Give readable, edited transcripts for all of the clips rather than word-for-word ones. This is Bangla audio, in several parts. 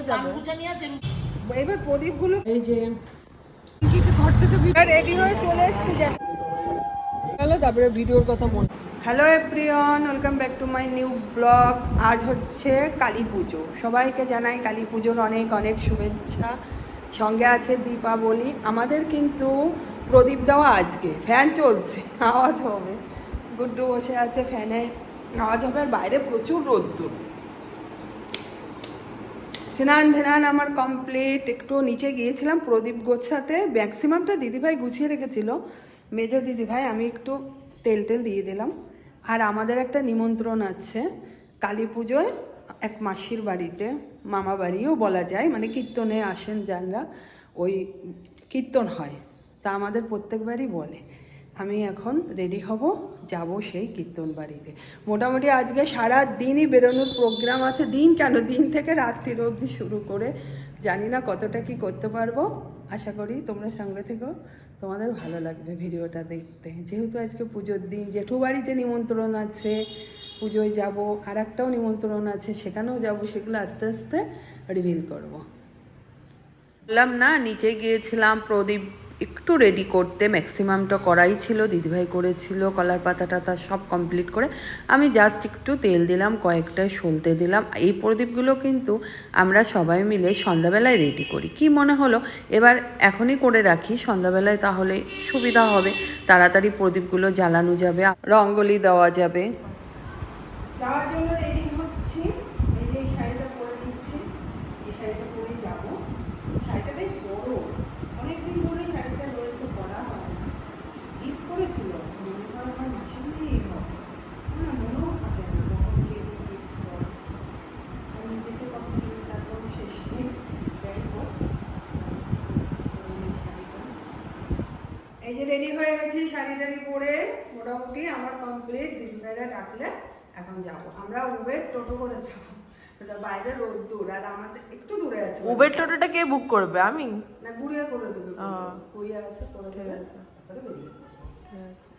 যাবে। এবার প্রদীপগুলো এই যে কিছু ঘর থেকে রেডি হয়ে চলে এসেছি গেল, তারপরে ভিডিওর কথা মনে। Hello everyone, welcome back to my new blog. আজ হচ্ছে কালী পুজো, সবাইকে জানাই কালী পুজোর অনেক অনেক শুভেচ্ছা। সঙ্গে আছে দীপাবলি। আমাদের কিন্তু প্রদীপ দেওয়া আজকে, ফ্যান চলছে, আওয়াজ হবে। গুড্ডু বসে আছে, ফ্যানে আওয়াজ হবে, আর বাইরে প্রচুর রোদ্দুর। স্নান ধ্যান আমার কমপ্লিট। একটু নিচে গিয়েছিলাম প্রদীপ গোছাতে, ম্যাক্সিমামটা দিদিভাই গুছিয়ে রেখেছিল, মেজো দিদিভাই। আমি একটু তেল দিয়ে দিলাম। আর আমাদের একটা নিমন্ত্রণ আছে কালী পুজোয় এক মাসির বাড়িতে, মামা বাড়িও বলা যায়, মানে কীর্তনে আসেন যারা, ওই কীর্তন হয়, তা আমাদের প্রত্যেকবারই বলে। আমি এখন রেডি হব, যাব সেই কীর্তন বাড়িতে। মোটামুটি আজকে সারা দিনই বেরোনোর প্রোগ্রাম আছে। দিন কেন, দিন থেকে রাত্রির অবধি শুরু করে, জানি না কতটা কি করতে পারবো। আশা করি তোমরা সঙ্গে থেকো, তোমাদের ভালো লাগবে ভিডিওটা দেখতে। যেহেতু আজকে পুজোর দিন, জেঠু বাড়িতে নিমন্ত্রণ আছে, পুজোয় যাব। আর একটাও নিমন্ত্রণ আছে, সেখানেও যাব। সেগুলো আস্তে আস্তে রিভিল করব। বললাম না, নিচে গিয়েছিলাম প্রদীপ একটু রেডি করতে, ম্যাক্সিমামটা করাই ছিল, দিদিভাই করেছিল। কলার পাতা টাতা সব কমপ্লিট করে আমি জাস্ট একটু তেল দিলাম, কয়েকটায় সলতে দিলাম। এই প্রদীপগুলো কিন্তু আমরা সবাই মিলে সন্ধ্যাবেলায় রেডি করি। কি মনে হলো এবার এখনই করে রাখি, সন্ধ্যাবেলায় তাহলে সুবিধা হবে, তাড়াতাড়ি প্রদীপগুলো জ্বালানো যাবে, রঙ্গোলি দেওয়া যাবে। যাওয়ার জন্য রেডি হচ্ছি। এই যে শাড়িটা পরে নিচ্ছি, এই শাড়িটা পরেই যাবো। শাড়িটা বেশ বড়, অনেকদিন ধরে শাড়িটা রয়েছে, পরা হয় না। ঈদ করেছিল, মনে হয় আমার মাসির দিয়েই হবে, না মনেও থাকে না কখন কে ঈদ করে। আমি যেতে কখন কিনি তার কোনো শেষ নেই। যাই হোক, এই যে রেডি হয়ে গেছি, শাড়ি টাড়ি পরে মোটামুটি আমার কমপ্লিট। দিদিভাইরা ডাকলে এখন যাব। আমরা উবের টোটো করে যাবো, বাইরে রোদ্দুর, আর আমাদের একটু দূরে আছে। উবের টোটোটা কে বুক করবে? আমি না, গুড়িয়া করে দেবে, গুড়িয়া আছে, করে দেবে, তারপরে বেরিয়ে যাবো। ঠিক আছে।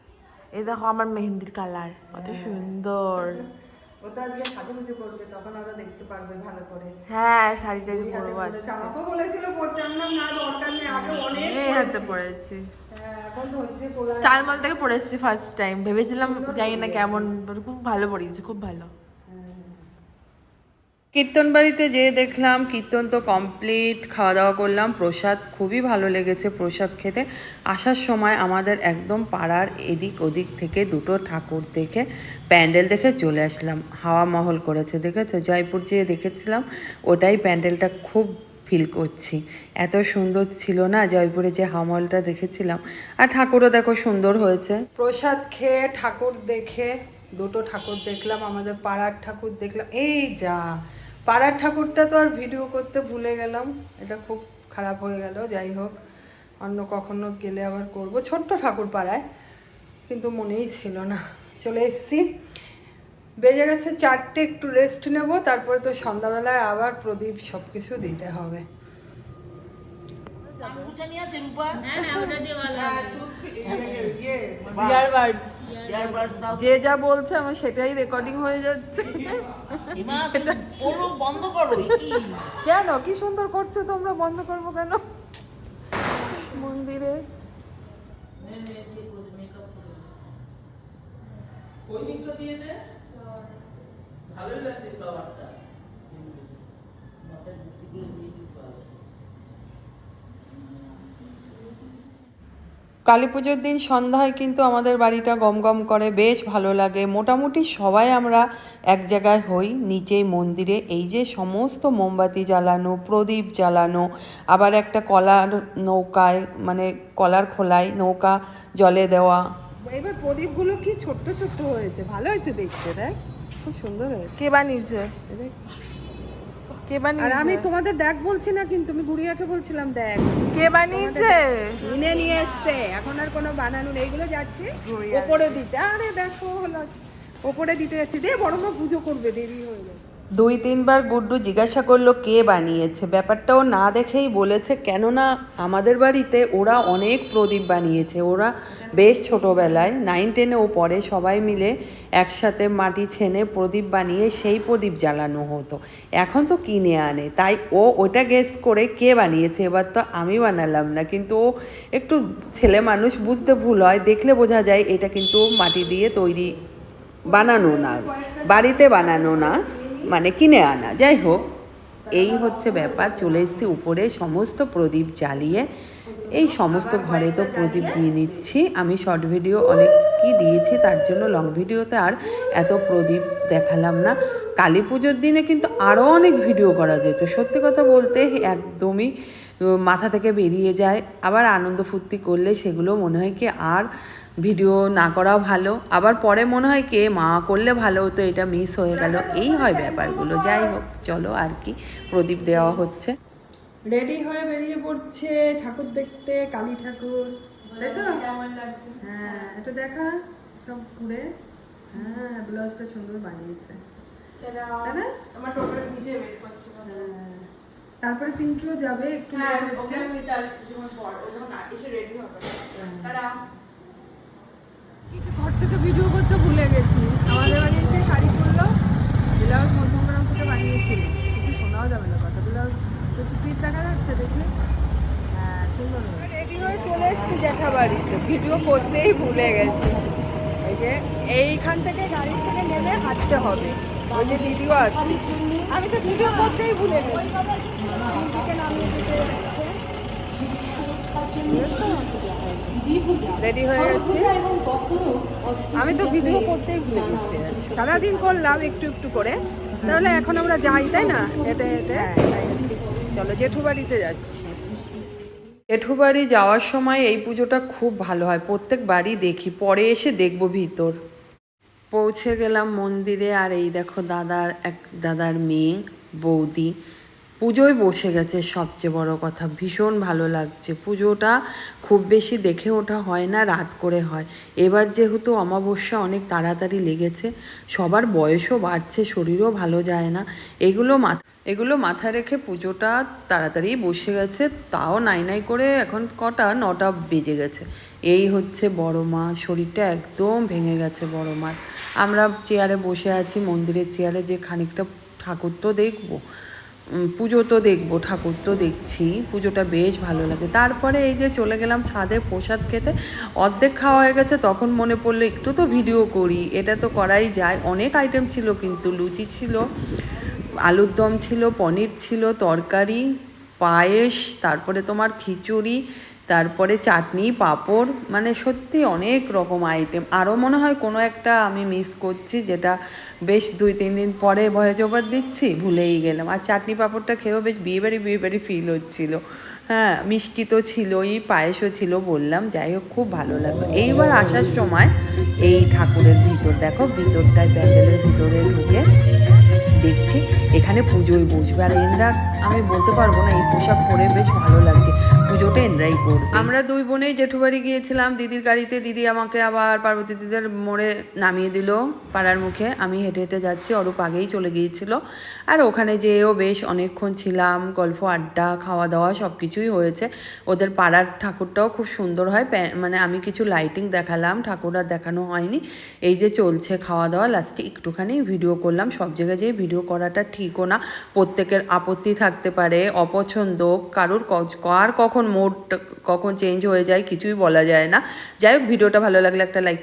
এই দেখো আমার মেহেন্দির কালার কত সুন্দর। ও তো আজকে সাজুগুজু করবে, তখন আমরা দেখতে পারবে ভালো করে। হ্যাঁ, শাড়িটা পরবো। আমাকেও বলেছিল পড়তে, আমরা না দরকার নেই, আগে অনেক হাতে পরেছি। এখন ধরছে পড়া। স্টার মল থেকে পরেছি ফার্স্ট টাইম, ভেবেছিলাম জানি না কেমন, খুব ভালো পড়িয়েছি, খুব ভালো। কীর্তন বাড়িতে যেয়ে দেখলাম কীর্তন তো কমপ্লিট, খাওয়া দাওয়া করলাম, প্রসাদ খুবই ভালো লেগেছে প্রসাদ খেতে। আসার সময় আমাদের একদম পাড়ার এদিক ওদিক থেকে দুটো ঠাকুর দেখে, প্যান্ডেল দেখে চলে আসলাম। হাওয়া মহল করেছে, দেখেছো? জয়পুর যেয়ে দেখেছিলাম, ওটাই প্যান্ডেলটা খুব ফিল করছি। এত সুন্দর ছিল না জয়পুরে যে হাওয়া মহলটা দেখেছিলাম। আর ঠাকুরও দেখো সুন্দর হয়েছে। প্রসাদ খেয়ে ঠাকুর দেখে, দুটো ঠাকুর দেখলাম, আমাদের পাড়ার ঠাকুর দেখলাম। এই যা, পাড়ার ঠাকুরটা তো আর ভিডিও করতে ভুলে গেলাম, এটা খুব খারাপ হয়ে গেল। যাই হোক, অন্য কখনো গেলে আবার করব। ছোট্ট ঠাকুর পাড়ায়, কিন্তু মনেই ছিল না। চলে এসেছি, বেজে গেছে 4টে, একটু রেস্ট নেব, তারপরে তো সন্ধ্যাবেলায় আবার প্রদীপ সব কিছু দিতে হবে। যে যা বলছে আমার সেটাই রেকর্ডিং হয়ে যাচ্ছে। বন্ধ করো। কেন, কি সুন্দর করছো তোমরা, বন্ধ করবো কেন? মন্দিরে ভালোই লাগছে ফ্লাওয়ারটা। কালী পুজোর দিন সন্ধ্যায় কিন্তু আমাদের বাড়িটা গমগম করে, বেশ ভালো লাগে। মোটামুটি সবাই আমরা এক জায়গায় হই নিচেই মন্দিরে। এই যে সমস্ত মোমবাতি জ্বালানো, প্রদীপ জ্বালানো, আবার একটা কলার নৌকায়, মানে কলার খোলায় নৌকা জলে দেওয়া। এবার প্রদীপগুলো কি ছোট্ট ছোট্ট হয়েছে, ভালো হয়েছে দেখতে, দেখ খুব সুন্দর হয়েছে। কে বানিয়েছে? আর আমি তোমাদের দেখ বলছি না, কিন্তু আমি গুড়িয়াকে বলছিলাম দেখ কে বানিয়েছে। কিনে নিয়ে এসছে, এখন আর কোনো বানানো নেই। এগুলো যাচ্ছে ওপরে দিতে। আরে দেখো হলো, ওপরে দিতে যাচ্ছি, দে বড় মা পুজো করবে, দেরি হয়ে যাবে। 2-3 বার গুড্ডু জিজ্ঞাসা করলো কে বানিয়েছে, ব্যাপারটাও না দেখেই বলেছে, কেননা আমাদের বাড়িতে ওরা অনেক প্রদীপ বানিয়েছে। ওরা বেশ ছোটোবেলায় 9-10-এ ও পরে সবাই মিলে একসাথে মাটি ছেনে প্রদীপ বানিয়ে সেই প্রদীপ জ্বালানো হতো। এখন তো কিনে আনে, তাই ও ওটা গেস করে কে বানিয়েছে। এবার তো আমি বানালাম না, কিন্তু ও একটু ছেলে মানুষ, বুঝতে ভুল হয়, দেখলে বোঝা যায় এটা কিন্তু মাটি দিয়ে তৈরি, বানানো না, বাড়িতে বানানো না, মানে কিনে আনা। যাই হোক, এই হচ্ছে ব্যাপার। চলে এসেছি উপরে, সমস্ত প্রদীপ জ্বালিয়ে এই সমস্ত ঘরে তো প্রদীপ দিয়ে নিচ্ছি। আমি শর্ট ভিডিও অনেকই দিয়েছি, তার জন্য লং ভিডিওতে আর এত প্রদীপ দেখালাম না। কালী পুজোর দিনে কিন্তু আরও অনেক ভিডিও করা যেত, সত্যি কথা বলতে একদমই মাথা থেকে বেরিয়ে যায়। আবার আনন্দ ফুর্তি করলে সেগুলো মনে হয় কি আর ভিডিও না করাও ভালো, আবার পরে মনে হয় কে মা করলে ভালো হতো, এটা মিস হয়ে গেল, এই হয় ব্যাপারগুলো। যাই হোক, চলো আর কি, প্রদীপ দেওয়া হচ্ছে। রেডি হয়ে বেরিয়ে পড়ছে ঠাকুর দেখতে, কালী ঠাকুর, তাই তো? কেমন লাগছে? হ্যাঁ, এটা দেখা সব ঘুরে। হ্যাঁ, ব্লাউজটা সুন্দর বানিয়েছে। তাই না? আমার টোটোর নিচে ওয়েট করছে। হ্যাঁ, তারপরে পিঙ্কিও যাবে একটু। হ্যাঁ, ওকে আমি নিতে আসবো কিছুক্ষণ পর, ও যখন এসে রেডি হবে। টাটা। ঘর থেকে ভিডিও করতে ভুলে গেছি। আমাদের বাড়ি এসে শাড়ি পরলো, ব্লাউজ মধ্যমগ্রাম থেকে বানিয়েছিল, কিছু শোনাও যাবে না কথা। ব্লাউজ তো ফিট দেখা যাচ্ছে, দেখলে? হ্যাঁ, সুন্দর। রেডি হয়ে চলে এসেছি জ্যাঠাবাড়িতে, ভিডিও করতেই ভুলে গেছি। এই যে এইখান থেকে গাড়ি থেকে নেমে হাঁটতে হবে, ওই যে দিদিও আসবে। আমি তো ভিডিও করতেই ভুলে গেছি। দিদিকে নামিয়ে দিতে যাচ্ছে। রেডি হয়ে গেছি, আমি তো ভিডিও করতেই ভুলে গেছি। সারাদিন করলাম একটু একটু করে, তাহলে এখন আমরা যাই, তাই না? হেঁটে হেঁটে। চলো, জেঠু বাড়িতে যাচ্ছি। জেঠু বাড়ি যাওয়ার সময় এই পুজোটা খুব ভালো হয়, প্রত্যেক বাড়ি দেখি, পরে এসে দেখবো ভিতর। পৌঁছে গেলাম মন্দিরে, আর এই দেখো দাদার মেয়ে বৌদি পুজোয় বসে গেছে। সবচেয়ে বড় কথা, ভীষণ ভালো লাগছে। পুজোটা খুব বেশি দেখে ওঠা হয় না, রাত করে হয়। এবার যেহেতু অমাবস্যা অনেক তাড়াতাড়ি লেগেছে, সবার বয়সও বাড়ছে, শরীরও ভালো যায় না, এগুলো মাথায় রেখে পুজোটা তাড়াতাড়ি বসে গেছে। তাও নাই করে এখন কটা 9টা বেজে গেছে। এই হচ্ছে বড় মা, শরীরটা একদম ভেঙে গেছে বড় মার। আমরা চেয়ারে বসে আছি, মন্দিরের চেয়ারে, যে খানিকটা ঠাকুর তো দেখবো, পুজো তো দেখবো, ঠাকুর তো দেখছি, পুজোটা বেশ ভালো লাগে। তারপরে এই যে চলে গেলাম ছাদে প্রসাদ খেতে, অর্ধেক খাওয়া হয়ে গেছে, তখন মনে পড়লো একটু তো ভিডিও করি, এটা তো করাই যায়। অনেক আইটেম ছিল কিন্তু, লুচি ছিল, আলুর দম ছিল, পনির ছিল, তরকারি, পায়েস, তারপরে তোমার খিচুড়ি, তারপরে চাটনি, পাঁপড়, মানে সত্যি অনেক রকম আইটেম। আরও মনে হয় কোনো একটা আমি মিস করছি, যেটা বেশ 2-3 দিন পরে ভয়েস ওভার দিচ্ছি, ভুলেই গেলাম। আর চাটনি পাঁপড়টা খেয়েও বেশ বিয়েবাড়ি ফিল হচ্ছিলো। হ্যাঁ, মিষ্টি তো ছিলই, পায়েসও ছিল বললাম। যাই হোক, খুব ভালো লাগলো। এইবার আসার সময় এই ঠাকুরের ভিতর দেখো, ভিতরটায় প্যান্ডেলের ভিতরে ঢুকে দেখছি এখানে পুজোয় বসবে। আর এনরা, আমি বলতে পারবো না, এই পোশাক পরে বেশ ভালো লাগছে, পুজোটা এনরাই করবে। আমরা 2 বোনেই জেঠুবাড়ি গিয়েছিলাম দিদির গাড়িতে। দিদি আমাকে আবার পার্বতী দিদির মোড়ে নামিয়ে দিল পাড়ার মুখে। আমি হেঁটে হেঁটে যাচ্ছি, অরূপ আগেই চলে গিয়েছিল। আর ওখানে যেয়েও বেশ অনেকক্ষণ ছিলাম, গল্প আড্ডা, খাওয়া দাওয়া সব কিছুই হয়েছে। ওদের পাড়ার ঠাকুরটাও খুব সুন্দর হয়, মানে আমি কিছু লাইটিং দেখালাম, ঠাকুর আর দেখানো হয়নি। এই যে চলছে খাওয়া দাওয়া, লাস্টে একটুখানি ভিডিও করলাম। সব জায়গায় যেয়ে ভিডিও করাটা ঠিকও না, প্রত্যেকের আপত্তি থাকতে পারে, অপছন্দ, কারোর কখন মুড কখন চেঞ্জ হয়ে যায় কিছুই বলা যায় না। যাই হোক, ভিডিওটা ভালো লাগলে একটা লাইক